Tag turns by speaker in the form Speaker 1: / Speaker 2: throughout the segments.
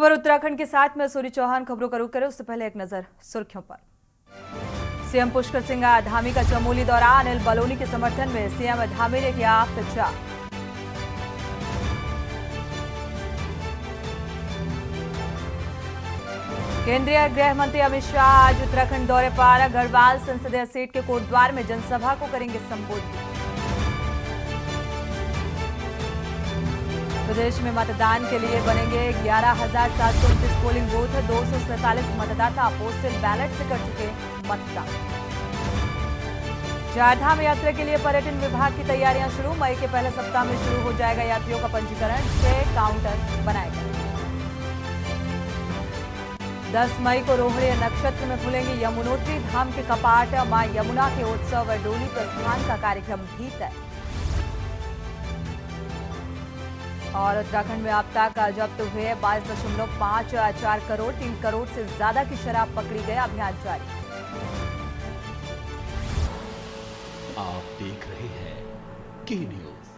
Speaker 1: खबर उत्तराखंड के साथ मैं सूरी चौहान। खबरों का रुख करें उससे पहले एक नजर सुर्खियों पर। सीएम पुष्कर सिंह धामी का चमोली दौरा, अनिल बलूनी के समर्थन में सीएम धामी ने किया प्रचार। केंद्रीय गृह मंत्री अमित शाह आज उत्तराखंड दौरे पर, गढ़वाल संसदीय सीट के कोटद्वार में जनसभा को करेंगे संबोधित। प्रदेश में मतदान के लिए बनेंगे 11,729 पोलिंग बूथ, 247 मतदाता पोस्टल बैलेट से कर चुके मतदान। चारधाम यात्रा के लिए पर्यटन विभाग की तैयारियां शुरू, मई के पहले सप्ताह में शुरू हो जाएगा यात्रियों का पंजीकरण, 6 काउंटर बनाए गए। 10 मई को रोहिणी नक्षत्र में खुलेंगे यमुनोत्री धाम के कपाट, मां यमुना के उत्सव डोली प्रस्थान का कार्यक्रम भी तय। और उत्तराखंड में अब तक जब्त हुए 22.54 करोड़, 3 करोड़ से ज्यादा की शराब पकड़ी गई, अभियान जारी।
Speaker 2: आप देख रहे हैं के न्यूज,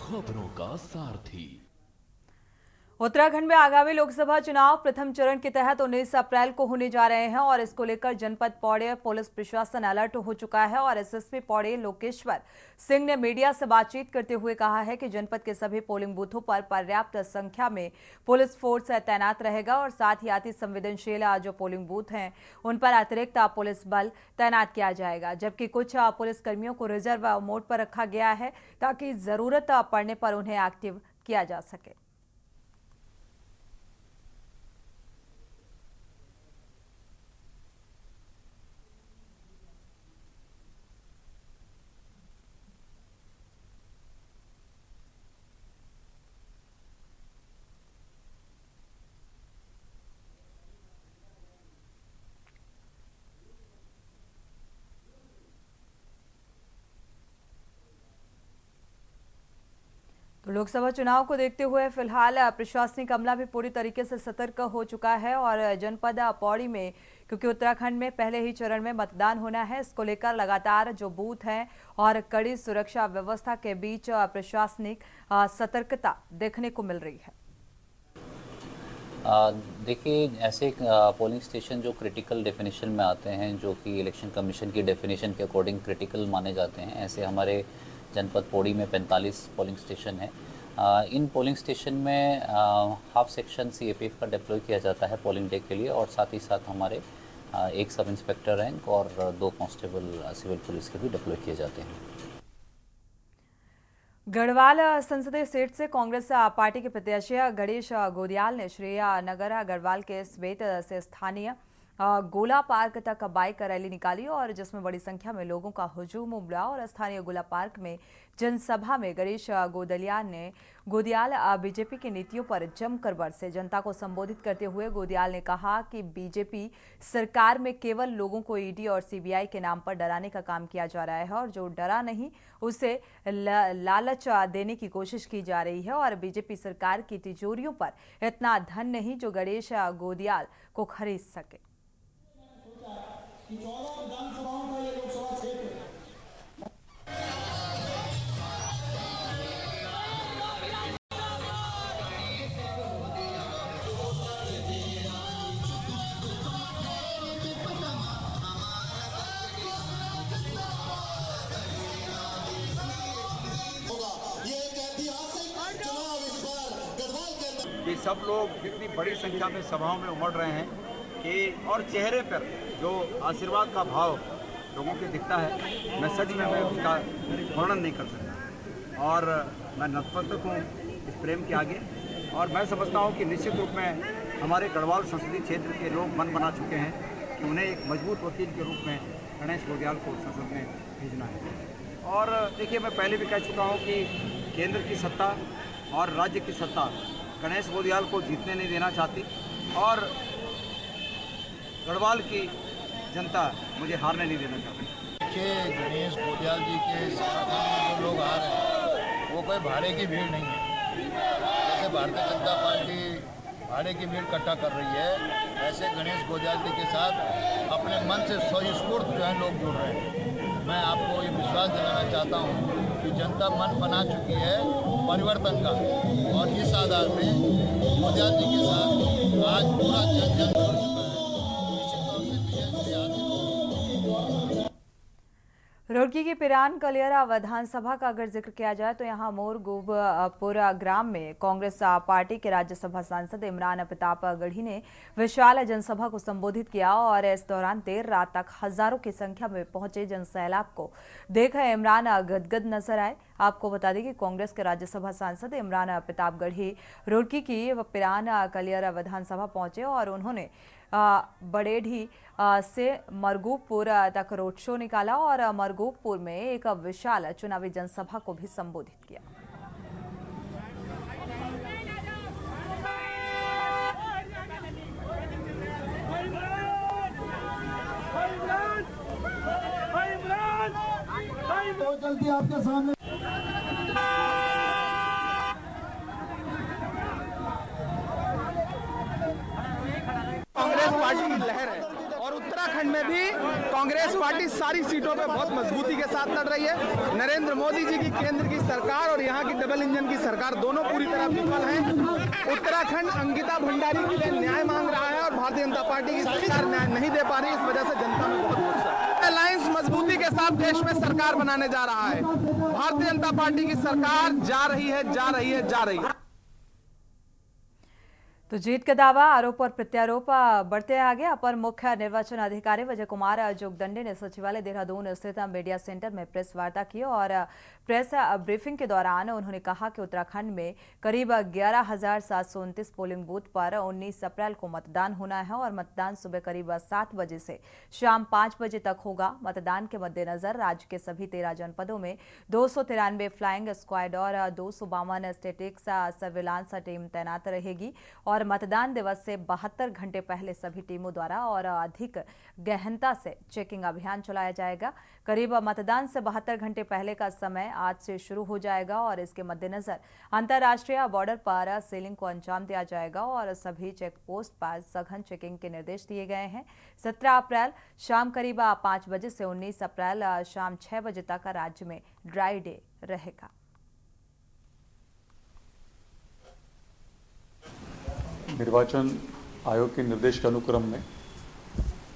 Speaker 2: खबरों का सारथी।
Speaker 1: उत्तराखंड में आगामी लोकसभा चुनाव प्रथम चरण के तहत 19 अप्रैल को होने जा रहे हैं और इसको लेकर जनपद पौड़ी पुलिस प्रशासन अलर्ट हो चुका है। और एसएसपी पौड़ी लोकेश्वर सिंह ने मीडिया से बातचीत करते हुए कहा है कि जनपद के सभी पोलिंग बूथों पर पर्याप्त संख्या में पुलिस फोर्स तैनात रहेगा और साथ ही अति संवेदनशील जो पोलिंग बूथ हैं उन पर अतिरिक्त पुलिस बल तैनात किया जाएगा, जबकि कुछ पुलिसकर्मियों को रिजर्व मोड पर रखा गया है ताकि जरूरत पड़ने पर उन्हें एक्टिव किया जा सके। तो लोकसभा चुनाव को देखते हुए फिलहाल प्रशासनिक अमला भी पूरी तरीके से सतर्क हो चुका है और जनपद पौड़ी में, क्योंकि उत्तराखंड में पहले ही चरण में मतदान होना है, इसको लेकर लगातार जो बूथ हैं और कड़ी सुरक्षा व्यवस्था के बीच प्रशासनिक सतर्कता देखने को मिल रही है।
Speaker 3: देखिए, ऐसे पोलिंग स्टेशन जो क्रिटिकल डेफिनेशन में आते हैं, जो कि इलेक्शन कमीशन की डेफिनेशन के अकॉर्डिंग क्रिटिकल माने जाते हैं, ऐसे हमारे जनपद पौड़ी में 45 पोलिंग स्टेशन है। इन पोलिंग स्टेशन में हाफ सेक्शन सीएपीएफ का डिप्लॉय किया जाता है पोलिंग डे के लिए और साथ ही साथ हमारे एक सब इंस्पेक्टर रैंक और 2 कांस्टेबल सिविल पुलिस के भी डिप्लॉय किए जाते हैं।
Speaker 1: गढ़वाल संसदीय सीट से कांग्रेस पार्टी के प्रत्याशी गणेश गोदियाल ने श्रीनगर गढ़वाल के स्वेत से स्थानीय गोला पार्क तक बाइक रैली निकाली और जिसमें बड़ी संख्या में लोगों का हुजूम उमड़ा। और स्थानीय गोला पार्क में जनसभा में गणेश गोदियाल बीजेपी की नीतियों पर जमकर बरसे। जनता को संबोधित करते हुए गोदियाल ने कहा कि बीजेपी सरकार में केवल लोगों को ईडी और सीबीआई के नाम पर डराने का काम किया जा रहा है और जो डरा नहीं उसे लालच देने की कोशिश की जा रही है और बीजेपी सरकार की तिजोरियों पर इतना धन नहीं जो गणेश गोदियाल को खरीद सके।
Speaker 4: ये सब लोग इतनी बड़ी संख्या में सभाओं में उमड़ रहे हैं कि और चेहरे पर जो आशीर्वाद का भाव लोगों के दिखता है, मैं सच में उसका वर्णन नहीं कर सकता और मैं नतमस्तक हूँ इस प्रेम के आगे। और मैं समझता हूँ कि निश्चित रूप में हमारे गढ़वाल संसदीय क्षेत्र के लोग मन बना चुके हैं कि उन्हें एक मजबूत वकील के रूप में गणेश गोदियाल को संसद में भेजना है। और देखिए, मैं पहले भी कह चुका हूँ कि केंद्र की सत्ता और राज्य की सत्ता गणेश गोदियाल को जीतने नहीं देना चाहती और गढ़वाल की जनता मुझे हारने नहीं देना चाहती।
Speaker 5: देखिए, गणेश गोदियाल जी के समर्थन में जो लोग आ रहे हैं वो कोई भाड़े की भीड़ नहीं है। जैसे भारतीय जनता पार्टी भाड़े की भीड़ इकट्ठा कर रही है, ऐसे गणेश गोदियाल जी के साथ अपने मन से स्वस्फूर्त जो है लोग जुड़ रहे हैं। मैं आपको ये विश्वास दिलाना चाहता हूँ कि जनता मन बना चुकी है परिवर्तन का और इस आधार में गोदियाल जी के साथ आज पूरा जन जन कर चुका है। निश्चित तौर से बीजेपी आगे
Speaker 1: रुड़की की पिरान कलियरा विधानसभा का अगर जिक्र किया जाए तो यहां मोरगुबपुर ग्राम में कांग्रेस पार्टी के राज्यसभा सांसद इमरान प्रताप गढ़ी ने विशाल जनसभा को संबोधित किया और इस दौरान देर रात तक हजारों की संख्या में पहुंचे जनसैलाब को देखकर इमरान गदगद नजर आए। आपको बता दें कि कांग्रेस के राज्यसभा सांसद इमरान प्रताप गढ़ी रुड़की की पिरान कलियरा विधानसभा पहुंचे और उन्होंने बड़ेढ़ी से मरगूबपुर तक रोड शो निकाला और मरगूबपुर में एक विशाल चुनावी जनसभा को भी संबोधित किया।
Speaker 6: बहुत जल्दी आपके सामने
Speaker 7: कांग्रेस पार्टी की लहर है और उत्तराखंड में भी कांग्रेस पार्टी सारी सीटों पे बहुत मजबूती के साथ लड़ रही है। नरेंद्र मोदी जी की केंद्र की सरकार और यहाँ की डबल इंजन की सरकार दोनों पूरी तरह विफल है। उत्तराखंड अंकिता भंडारी के लिए न्याय मांग रहा है और भारतीय जनता पार्टी की सरकार न्याय नहीं दे पा रही। इस वजह से जनता में बहुत गुस्सा है। अलायंस मजबूती के साथ देश में सरकार बनाने जा रहा है। भारतीय जनता पार्टी की सरकार जा रही है।
Speaker 1: तो जीत का दावा, आरोप और प्रत्यारोप बढ़ते आगे। अपर मुख्य निर्वाचन अधिकारी विजय कुमार जोगदंडे ने सचिवालय देहरादून स्थित मीडिया सेंटर में प्रेस वार्ता की और प्रेस ब्रीफिंग के दौरान उन्होंने कहा कि उत्तराखंड में करीब 11,729 पोलिंग बूथ पर 19 अप्रैल को मतदान होना है और मतदान सुबह करीब 7 बजे से शाम 5 बजे तक होगा। मतदान के मद्देनजर राज्य के सभी 13 जनपदों में 293 फ्लाइंग स्क्वाड और 252 स्टैटिक्स सर्विलांस टीम तैनात रहेगी और मतदान दिवस से 72 घंटे पहले सभी टीमों द्वारा और अधिक गहनता से चेकिंग अभियान चलाया जाएगा। करीब मतदान से 72 घंटे पहले का समय आज से शुरू हो जाएगा और इसके मद्देनजर अंतर्राष्ट्रीय बॉर्डर पर सीलिंग को अंजाम दिया जाएगा और सभी चेक पोस्ट पर सघन चेकिंग के निर्देश दिए गए हैं। 17 अप्रैल शाम करीब 5 बजे से 19 अप्रैल शाम 6 बजे तक राज्य में ड्राई डे रहेगा।
Speaker 8: निर्वाचन आयोग के निर्देश के अनुक्रम में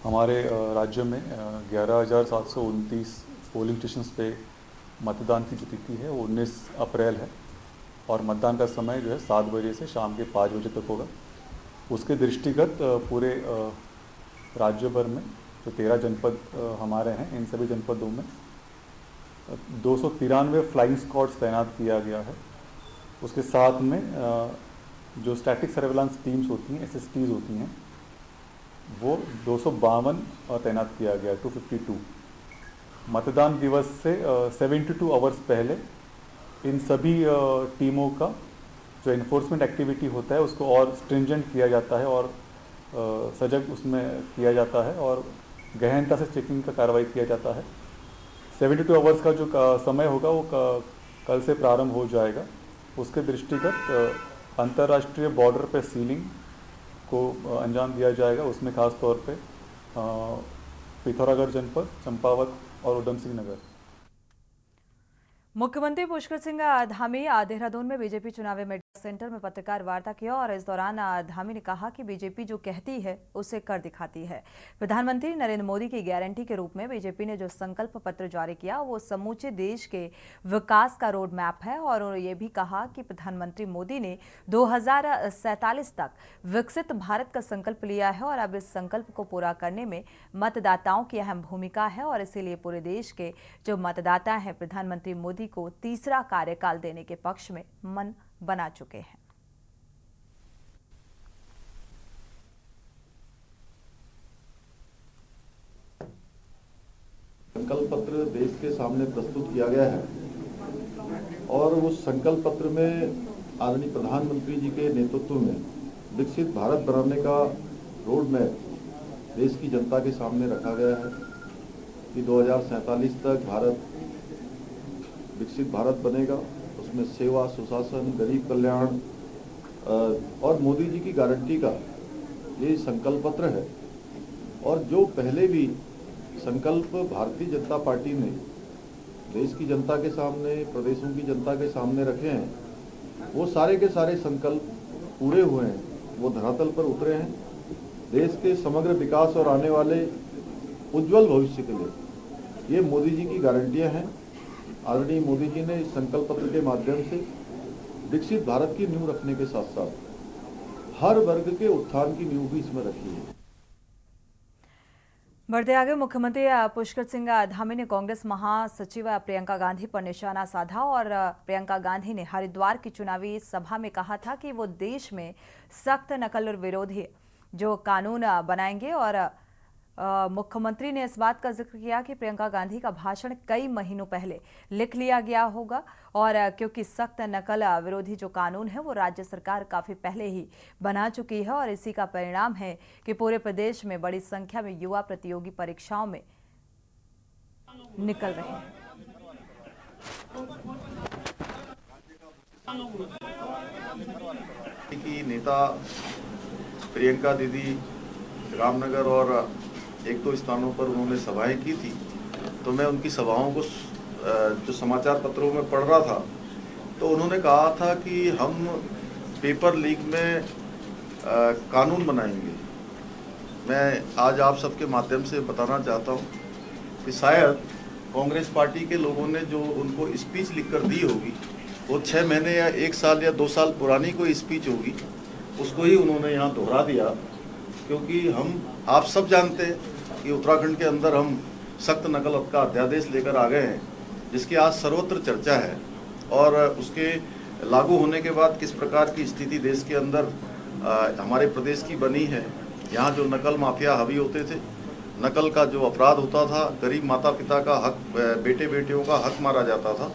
Speaker 8: हमारे राज्य में 11,729 पोलिंग स्टेशन पे मतदान की जो तिथि है वो 19 अप्रैल है और मतदान का समय जो है 7 बजे से शाम के 5 बजे तक होगा। उसके दृष्टिगत पूरे राज्य भर में जो 13 जनपद हमारे हैं, इन सभी जनपदों में 293 फ्लाइंग स्क्वाड्स तैनात किया गया है। उसके साथ में जो स्टैटिक सर्विलांस टीम्स होती हैं, SSTs होती हैं, वो 252 तैनात किया गया है, 252। मतदान दिवस से 72 आवर्स पहले इन सभी टीमों का जो इन्फोर्समेंट एक्टिविटी होता है उसको और स्ट्रिंजेंट किया जाता है और सजग उसमें किया जाता है और गहनता से चेकिंग का कार्रवाई किया जाता है। 72 आवर्स का जो समय होगा वो कल से प्रारंभ हो जाएगा। उसके दृष्टिगत अंतर्राष्ट्रीय बॉर्डर पे सीलिंग को अंजाम दिया जाएगा। उसमें खास तौर पे पिथौरागढ़ जनपद, चंपावत और उधम सिंह नगर।
Speaker 1: मुख्यमंत्री पुष्कर सिंह धामी देहरादून में बीजेपी चुनावी मीडिया सेंटर में पत्रकार वार्ता किया और इस दौरान धामी ने कहा कि बीजेपी जो कहती है उसे कर दिखाती है। प्रधानमंत्री नरेंद्र मोदी की गारंटी के रूप में बीजेपी ने जो संकल्प पत्र जारी किया वो समूचे देश के विकास का रोड मैप है और ये भी कहा कि प्रधानमंत्री मोदी ने 2047 तक विकसित भारत का संकल्प लिया है और अब इस संकल्प को पूरा करने में मतदाताओं की अहम भूमिका है और इसीलिए पूरे देश के जो मतदाता हैं प्रधानमंत्री मोदी को तीसरा कार्यकाल देने के पक्ष में मन बना चुके हैं।
Speaker 9: संकल्प पत्र देश के सामने प्रस्तुत किया गया है और उस संकल्प पत्र में आदरणीय प्रधानमंत्री जी के नेतृत्व में विकसित भारत बनाने का रोड मैप देश की जनता के सामने रखा गया है कि 2047 तक भारत विकसित भारत बनेगा। उसमें सेवा, सुशासन, गरीब कल्याण और मोदी जी की गारंटी का ये संकल्प पत्र है। और जो पहले भी संकल्प भारतीय जनता पार्टी ने देश की जनता के सामने, प्रदेशों की जनता के सामने रखे हैं, वो सारे के सारे संकल्प पूरे हुए हैं। वो धरातल पर उतरे हैं। देश के समग्र विकास और आने वाले उज्जवल भविष्य के लिए ये मोदी जी की गारंटियां हैं। आदरणीय मोदी जी ने इस संकल्प पत्र के माध्यम से विकसित भारत की नींव रखने के साथ साथ हर वर्ग के उत्थान की नींव भी इसमें रखी है।
Speaker 1: बढ़ते आगे, मुख्यमंत्री पुष्कर सिंह धामी ने कांग्रेस महासचिव प्रियंका गांधी पर निशाना साधा और प्रियंका गांधी ने हरिद्वार की चुनावी सभा में कहा था कि वो देश में सख्त नकल विरोधी जो कानून बनाएंगे और मुख्यमंत्री ने इस बात का जिक्र किया कि प्रियंका गांधी का भाषण कई महीनों पहले लिख लिया गया होगा और क्योंकि सख्त नकल विरोधी जो कानून है वो राज्य सरकार काफी पहले ही बना चुकी है और इसी का परिणाम है कि पूरे प्रदेश में बड़ी संख्या में युवा प्रतियोगी परीक्षाओं में निकल रहे हैं।
Speaker 9: की नेता प्रियंका दीदी रामनगर और एक दो स्थानों पर उन्होंने सभाएं की थी, तो मैं उनकी सभाओं को जो समाचार पत्रों में पढ़ रहा था तो उन्होंने कहा था कि हम पेपर लीक में कानून बनाएंगे। मैं आज आप सबके माध्यम से बताना चाहता हूं कि शायद कांग्रेस पार्टी के लोगों ने जो उनको स्पीच लिखकर दी होगी वो 6 महीने या 1 साल या 2 साल पुरानी कोई स्पीच होगी, उसको ही उन्होंने यहाँ दोहरा दिया। क्योंकि हम आप सब जानते हैं कि उत्तराखंड के अंदर हम सख्त नकल का अध्यादेश लेकर आ गए हैं, जिसकी आज सर्वत्र चर्चा है और उसके लागू होने के बाद किस प्रकार की स्थिति देश के अंदर हमारे प्रदेश की बनी है। यहाँ जो नकल माफिया हावी होते थे, नकल का जो अपराध होता था, गरीब माता पिता का हक, बेटे बेटियों का हक मारा जाता था,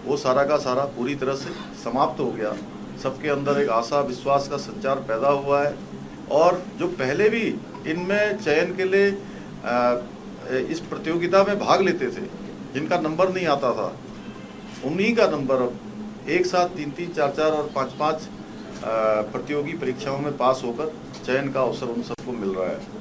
Speaker 9: वो सारा का सारा पूरी तरह से समाप्त हो गया। सबके अंदर एक आशा विश्वास का संचार पैदा हुआ है और जो पहले भी इनमें चयन के लिए इस प्रतियोगिता में भाग लेते थे, जिनका नंबर नहीं आता था, उन्हीं का नंबर अब एक साथ 3-3, 4-4 और 5-5 प्रतियोगी परीक्षाओं में पास होकर चयन का अवसर उन सबको मिल रहा है।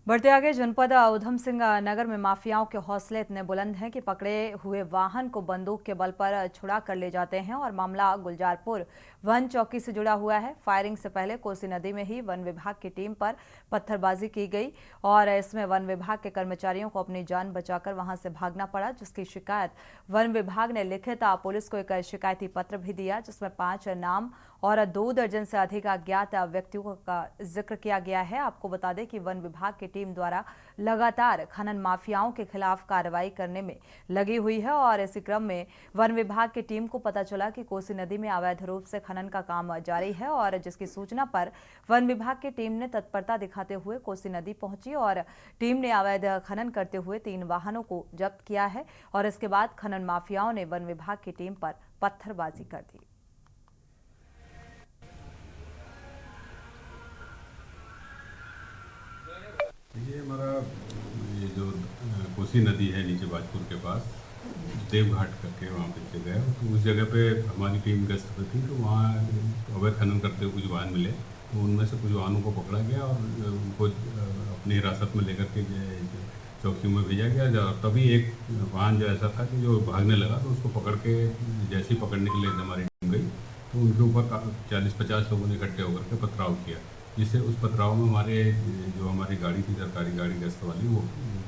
Speaker 1: बढ़ते आगे, जनपद उधम सिंह नगर में माफियाओं के हौसले इतने बुलंद हैं कि पकड़े हुए वाहन को बंदूक के बल पर छुड़ा कर ले जाते हैं और मामला गुलजारपुर वन चौकी से जुड़ा हुआ है। फायरिंग से पहले कोसी नदी में ही वन विभाग की टीम पर पत्थरबाजी की गई और इसमें वन विभाग के कर्मचारियों को अपनी जान बचाकर वहां से भागना पड़ा, जिसकी शिकायत वन विभाग ने लिखित पुलिस को एक शिकायती पत्र भी दिया, जिसमें 5 नाम और 2 दर्जन से अधिक अज्ञात व्यक्तियों का जिक्र किया गया है। आपको बता दें कि वन विभाग की टीम द्वारा लगातार खनन माफियाओं के खिलाफ कार्रवाई करने में लगी हुई है और इसी क्रम में वन विभाग की टीम को पता चला कि कोसी नदी में अवैध रूप से खनन का काम जारी है और जिसकी सूचना पर वन विभाग की टीम ने तत्परता दिखाते हुए कोसी नदी पहुंची और टीम ने अवैध खनन करते हुए 3 वाहनों को जब्त किया है और इसके बाद खनन माफियाओं ने वन विभाग की टीम पर पत्थरबाजी कर दी।
Speaker 10: ये हमारा ये जो कोसी नदी है नीचे बाजपुर के पास देवघाट करके वहाँ पे जगह है, तो उस जगह पे हमारी टीम गश्त पे थी, तो वहाँ अवैध खनन करते हुए कुछ वाहन मिले, तो उनमें से कुछ वाहनों को पकड़ा गया और उनको अपनी हिरासत में लेकर के चौकियों में भेजा गया। तभी एक वाहन जो ऐसा था कि जो भागने लगा, तो उसको पकड़ के जैसे ही पकड़ने के लिए हमारी टीम गई तो उनके ऊपर 40-50 लोगों ने इकट्ठे होकर के पथराव किया, जिससे उस पथराव में हमारी गाड़ी थी, सरकारी गाड़ी गश्त वाली, वो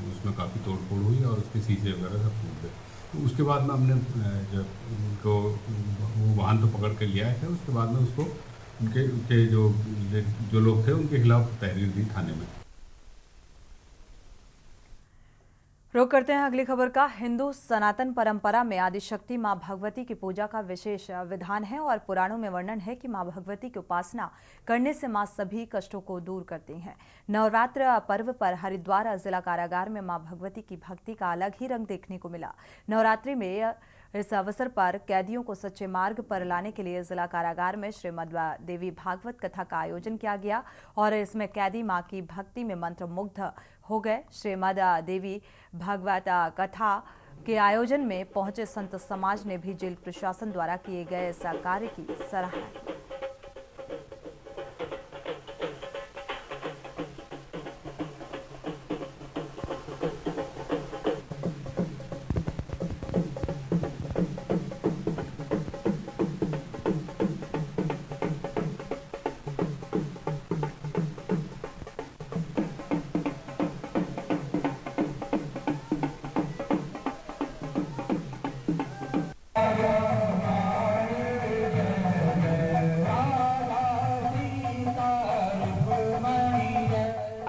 Speaker 10: उसमें काफ़ी तोड़फोड़ हुई और उसके शीशे वगैरह सब टूट गए। तो उसके बाद में हमने जब उनको वो वाहन तो पकड़ के लिया है, उसके बाद में उसको उनके जो लोग थे उनके खिलाफ तहरीर दी थाने में।
Speaker 1: रुक करते हैं अगली खबर का। हिंदू सनातन परंपरा में आदिशक्ति मां भगवती की पूजा का विशेष विधान है और पुराणों में वर्णन है कि मां भगवती की उपासना करने से मां सभी कष्टों को दूर करती हैं। नवरात्र पर्व पर हरिद्वार जिला कारागार में मां भगवती की भक्ति का अलग ही रंग देखने को मिला। नवरात्रि में इस अवसर पर कैदियों को सच्चे मार्ग पर लाने के लिए जिला कारागार में श्रीमद देवी भागवत कथा का आयोजन किया गया और इसमें कैदी मां की भक्ति में मंत्रमुग्ध हो गए। श्रीमद देवी भागवत कथा के आयोजन में पहुंचे संत समाज ने भी जेल प्रशासन द्वारा किए गए इस कार्य की सराहना की।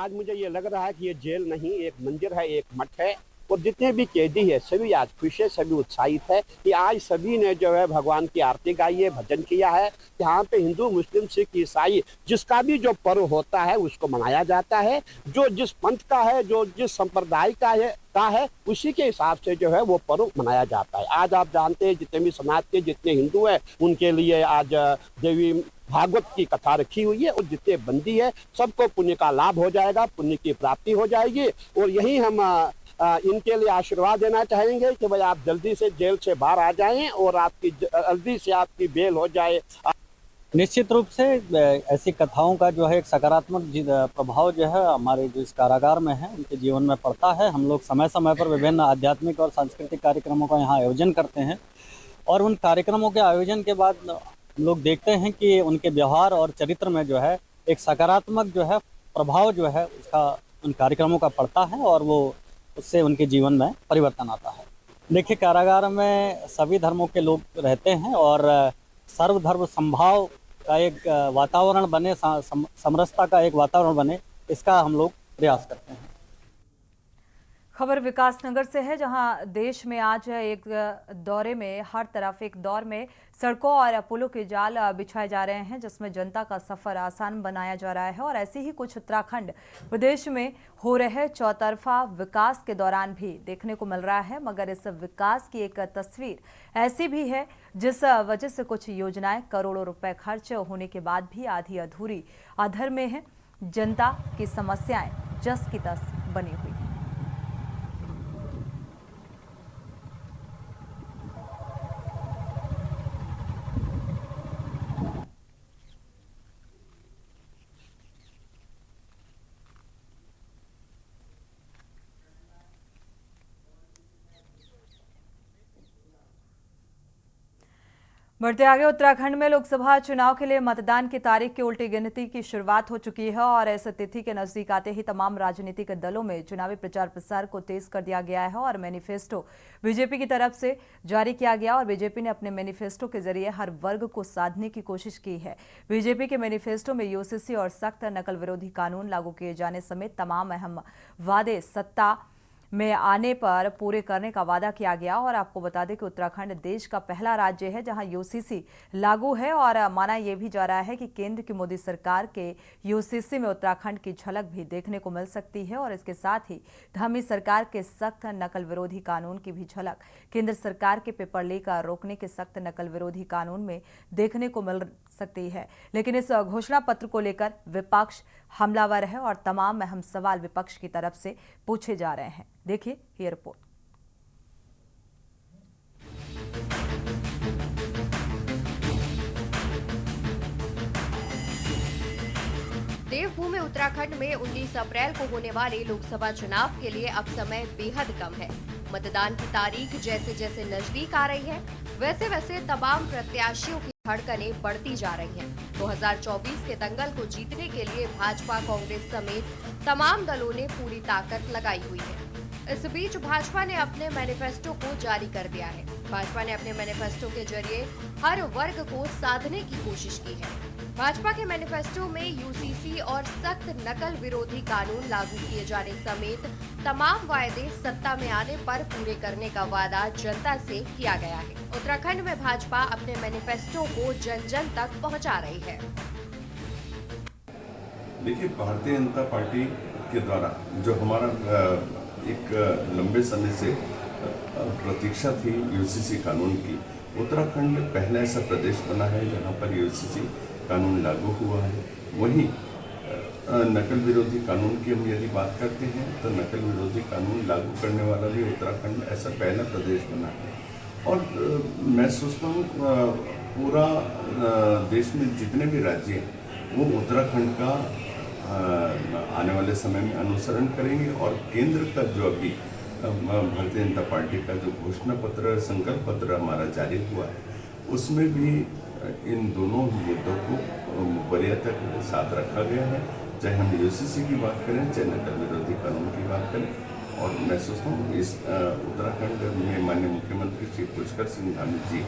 Speaker 11: आज मुझे ये लग रहा है कि ये जेल नहीं, एक मंदिर है, एक मठ है। और जितने भी कैदी है सभी आज खुश है, सभी उत्साहित है कि आज सभी ने जो है भगवान की आरती गाई है, भजन किया है। यहाँ पे हिंदू, मुस्लिम, सिख, ईसाई जिसका भी जो पर्व होता है उसको मनाया जाता है। जो जिस पंथ का है, जो जिस संप्रदाय का है उसी के हिसाब से जो है वो पर्व मनाया जाता है। आज आप जानते हैं जितने भी समाज के जितने हिंदू हैं उनके लिए आज देवी भागवत की कथा रखी हुई है और जितने बंदी है सबको पुण्य का लाभ हो जाएगा, पुण्य की प्राप्ति हो जाएगी। और यही हम इनके लिए आशीर्वाद देना चाहेंगे कि भाई आप जल्दी से जेल से बाहर आ जाएं और आपकी जल्दी से आपकी बेल हो जाए।
Speaker 12: निश्चित रूप से ऐसी कथाओं का जो है एक सकारात्मक प्रभाव जो है हमारे जो इस कारागार में है उनके जीवन में पड़ता है। हम लोग समय समय पर विभिन्न आध्यात्मिक और सांस्कृतिक कार्यक्रमों का यहाँ आयोजन करते हैं और उन कार्यक्रमों के आयोजन के बाद हम लोग देखते हैं कि उनके व्यवहार और चरित्र में जो है एक सकारात्मक जो है प्रभाव जो है उसका उन कार्यक्रमों का पड़ता है और वो उससे उनके जीवन में परिवर्तन आता है। देखिए, कारागार में सभी धर्मों के लोग रहते हैं और सर्वधर्म संभाव का एक वातावरण बने, समरसता का एक वातावरण बने, इसका हम लोग प्रयास करते हैं।
Speaker 1: खबर विकासनगर से है, जहां देश में आज एक दौरे में हर तरफ एक दौर में सड़कों और पुलों के जाल बिछाए जा रहे हैं, जिसमें जनता का सफर आसान बनाया जा रहा है। और ऐसे ही कुछ उत्तराखंड प्रदेश में हो रहे चौतरफा विकास के दौरान भी देखने को मिल रहा है। मगर इस विकास की एक तस्वीर ऐसी भी है जिस वजह से कुछ योजनाएं करोड़ों रुपए खर्च होने के बाद भी आधी अधूरी अधर में है। जनता की समस्याएं जस की तस बनी हुई है। बढ़ते आगे, उत्तराखंड में लोकसभा चुनाव के लिए मतदान की तारीख की उल्टी गिनती की शुरुआत हो चुकी है और इस तिथि के नजदीक आते ही तमाम राजनीतिक दलों में चुनावी प्रचार प्रसार को तेज कर दिया गया है और मैनिफेस्टो बीजेपी की तरफ से जारी किया गया और बीजेपी ने अपने मैनिफेस्टो के जरिए हर वर्ग को साधने की कोशिश की है। बीजेपी के मैनिफेस्टो में यूसीसी और सख्त नकल विरोधी कानून लागू किए जाने समेत तमाम अहम वादे सत्ता में आने पर पूरे करने का वादा किया गया। और आपको बता दें कि उत्तराखंड देश का पहला राज्य है जहां यूसीसी लागू है और माना यह भी जा रहा है कि केंद्र की मोदी सरकार के यूसीसी में उत्तराखंड की झलक भी देखने को मिल सकती है। और इसके साथ ही धामी सरकार के सख्त नकल विरोधी कानून की भी झलक केंद्र सरकार के पेपर लीक रोकने के सख्त नकल विरोधी कानून में देखने को मिल सकती है। लेकिन इस घोषणा पत्र को लेकर विपक्ष हमलावर है और तमाम अहम सवाल विपक्ष की तरफ से पूछे जा रहे हैं। देखिए ये रिपोर्ट।
Speaker 13: देवभूमि उत्तराखंड में 19 अप्रैल को होने वाले लोकसभा चुनाव के लिए अब समय बेहद कम है। मतदान की तारीख जैसे जैसे नजदीक आ रही है वैसे वैसे तमाम प्रत्याशियों की धड़कनें बढ़ती जा रही हैं। 2024 के दंगल को जीतने के लिए भाजपा, कांग्रेस समेत तमाम दलों ने पूरी ताकत लगाई हुई है। इस बीच भाजपा ने अपने मैनिफेस्टो को जारी कर दिया है। भाजपा ने अपने मैनिफेस्टो के जरिए हर वर्ग को साधने की कोशिश की है। भाजपा के मैनिफेस्टो में यूसीसी और सख्त नकल विरोधी कानून लागू किए जाने समेत तमाम वायदे सत्ता में आने पर पूरे करने का वादा जनता से किया गया है। उत्तराखंड में भाजपा अपने मैनिफेस्टो को जन जन तक पहुंचा रही है।
Speaker 14: देखिए, भारतीय जनता पार्टी के द्वारा जो हमारा एक लंबे समय से प्रतीक्षा थी यूसीसी कानून की, उत्तराखंड पहला ऐसा प्रदेश बना है जहां पर यूसीसी कानून लागू हुआ है। वहीं नकल विरोधी कानून की हम यदि बात करते हैं तो नकल विरोधी कानून लागू करने वाला भी उत्तराखंड ऐसा पहला प्रदेश बना है। और मैं सोचता हूँ पूरा देश में जितने भी राज्य हैं वो उत्तराखंड का आने वाले समय में अनुसरण करेंगे। और केंद्र का जो अभी भारतीय जनता पार्टी का जो घोषणा पत्र, संकल्प पत्र हमारा जारी हुआ है, उसमें भी इन दोनों मुद्दों को वरीयता के साथ रखा गया है। चाहे हम यूसीसी की बात करें, चाहे नकल विरोधी कानून की बात करें। और मैं सोचता हूँ इस उत्तराखंड में माननीय मुख्यमंत्री श्री पुष्कर सिंह धामी जी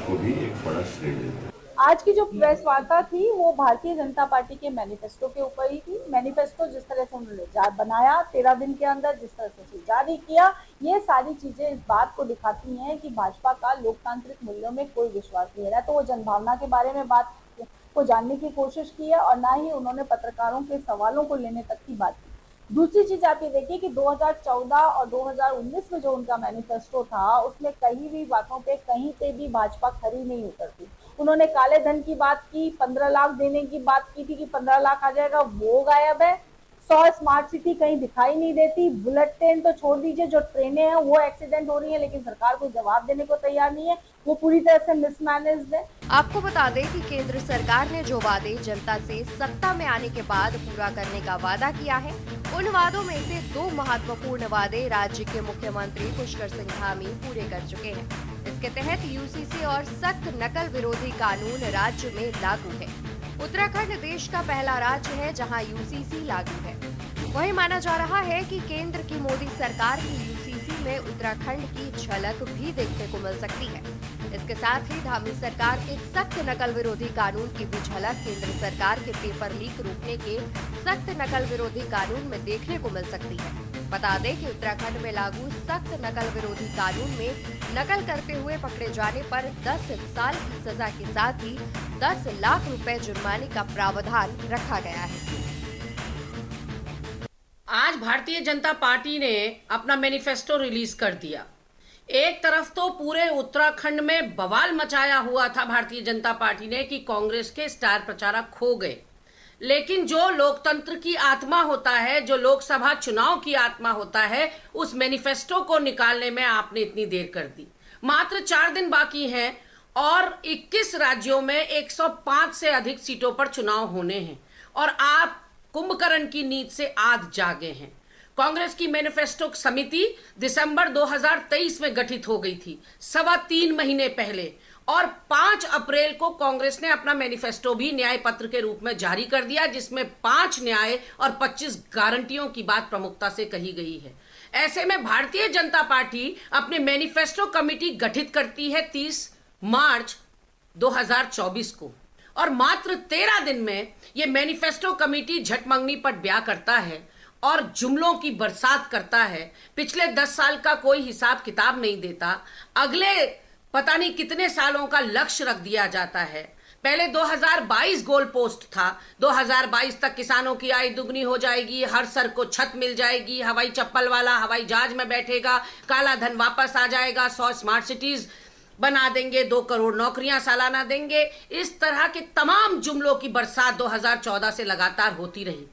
Speaker 14: को भी एक बड़ा श्रेय मिलता है।
Speaker 15: आज की जो प्रेस वार्ता थी वो भारतीय जनता पार्टी के मैनिफेस्टो के ऊपर ही थी। मैनिफेस्टो जिस तरह से उन्होंने बनाया 13 दिन के अंदर, जिस तरह से उसे जारी किया, ये सारी चीजें इस बात को दिखाती हैं कि भाजपा का लोकतांत्रिक मूल्यों में कोई विश्वास नहीं है। तो वो जनभावना के बारे में बात को जानने की कोशिश की है और ना ही उन्होंने पत्रकारों के सवालों को लेने तक की बात की। दूसरी चीज आप ये देखिए कि 2014 और 2019 में जो उनका मैनिफेस्टो था उसमें कहीं भी बातों पे कहीं पे भी भाजपा खरी नहीं उतरती। उन्होंने काले धन की बात की, 15 लाख देने की बात की थी कि 15 लाख आ जाएगा, वो गायब है। 100 स्मार्ट सिटी कहीं दिखाई नहीं देती। बुलेट ट्रेन तो छोड़ दीजिए, जो ट्रेनें हैं वो एक्सीडेंट हो रही है लेकिन सरकार को जवाब देने को तैयार नहीं है, वो पूरी तरह से मिसमैनेज्ड है।
Speaker 13: आपको बता दें कि केंद्र सरकार ने जो वादे जनता से सत्ता में आने के बाद पूरा करने का वादा किया है, उन वादों में से 2 महत्वपूर्ण वादे राज्य के मुख्यमंत्री पुष्कर सिंह धामी पूरे कर चुके हैं। इसके तहत यूसीसी और सख्त नकल विरोधी कानून राज्य में लागू है। उत्तराखंड देश का पहला राज्य है जहां यूसीसी लागू है। वहीं माना जा रहा है कि केंद्र की मोदी सरकार की यूसीसी में उत्तराखंड की झलक भी देखने को मिल सकती है। इसके साथ ही धामी सरकार के सख्त नकल विरोधी कानून की भी झलक केंद्र सरकार के पेपर लीक रोकने के सख्त नकल विरोधी कानून में देखने को मिल सकती है। बता दें कि उत्तराखंड में लागू सख्त नकल विरोधी कानून में नकल करते हुए पकड़े जाने पर 10 साल की सजा के साथ ही 10 लाख रुपए जुर्माने का प्रावधान रखा गया है।
Speaker 16: आज भारतीय जनता पार्टी ने अपना मैनिफेस्टो रिलीज कर दिया। एक तरफ तो पूरे उत्तराखंड में बवाल मचाया हुआ था भारतीय जनता पार्टी ने कि कांग्रेस के स्टार प्रचारक खो गए, लेकिन जो लोकतंत्र की आत्मा होता है, जो लोकसभा चुनाव की आत्मा होता है, उस मैनिफेस्टो को निकालने में आपने इतनी देर कर दी। मात्र 4 दिन बाकी हैं और 21 राज्यों में 105 से अधिक सीटों पर चुनाव होने हैं और आप कुंभकर्ण की नींद से आज जागे हैं। कांग्रेस की मैनिफेस्टो समिति दिसंबर 2023 में गठित हो गई थी, 3.25 महीने पहले, और 5 अप्रैल को कांग्रेस ने अपना मैनिफेस्टो भी न्याय पत्र के रूप में जारी कर दिया, जिसमें 5 न्याय और 25 गारंटियों की बात प्रमुखता से कही गई है। ऐसे में भारतीय जनता पार्टी अपने मैनिफेस्टो कमेटी गठित करती है 30 मार्च 2024 को और मात्र 13 दिन में ये मैनिफेस्टो कमेटी झटमंगनी पर ब्याह करता है और जुमलों की बरसात करता है। पिछले 10 साल का कोई हिसाब किताब नहीं देता, अगले पता नहीं कितने सालों का लक्ष्य रख दिया जाता है। पहले 2022 गोल पोस्ट था, 2022 तक किसानों की आय दुगनी हो जाएगी, हर सर को छत मिल जाएगी, हवाई चप्पल वाला हवाई जहाज में बैठेगा, काला धन वापस आ जाएगा, 100 स्मार्ट सिटीज बना देंगे, 2 करोड़ नौकरियां सालाना देंगे। इस तरह के तमाम जुमलों की बरसात 2014 से लगातार होती रही,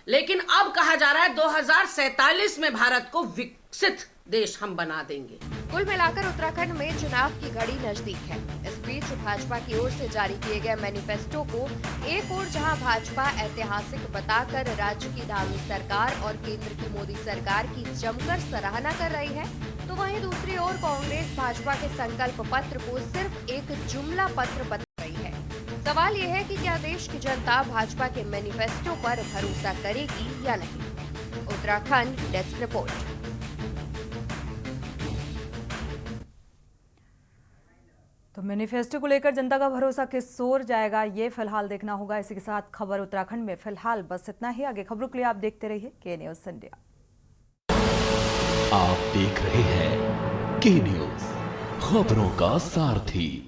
Speaker 16: लेकिन अब कहा जा रहा है 2047 में भारत को विकसित देश हम बना देंगे।
Speaker 13: कुल मिलाकर उत्तराखंड में चुनाव की घड़ी नजदीक है। इस बीच भाजपा की ओर से जारी किए गए मैनिफेस्टो को एक ओर जहां भाजपा ऐतिहासिक बताकर राज्य की धामी सरकार और केंद्र की मोदी सरकार की जमकर सराहना कर रही है, तो वहीं दूसरी ओर कांग्रेस भाजपा के संकल्प पत्र को सिर्फ एक जुमला पत्र बता रही है। सवाल ये है कि क्या देश की जनता भाजपा के मैनिफेस्टो पर भरोसा करेगी या नहीं। Uttarakhand desk report.
Speaker 1: तो मैनिफेस्टो को लेकर जनता का भरोसा किस ओर जाएगा, ये फिलहाल देखना होगा। इसी के साथ खबर उत्तराखंड में फिलहाल बस इतना ही। आगे खबरों के लिए आप देखते रहिए के न्यूज़ इंडिया।
Speaker 2: आप देख रहे हैं के न्यूज़, खबरों का सारथी।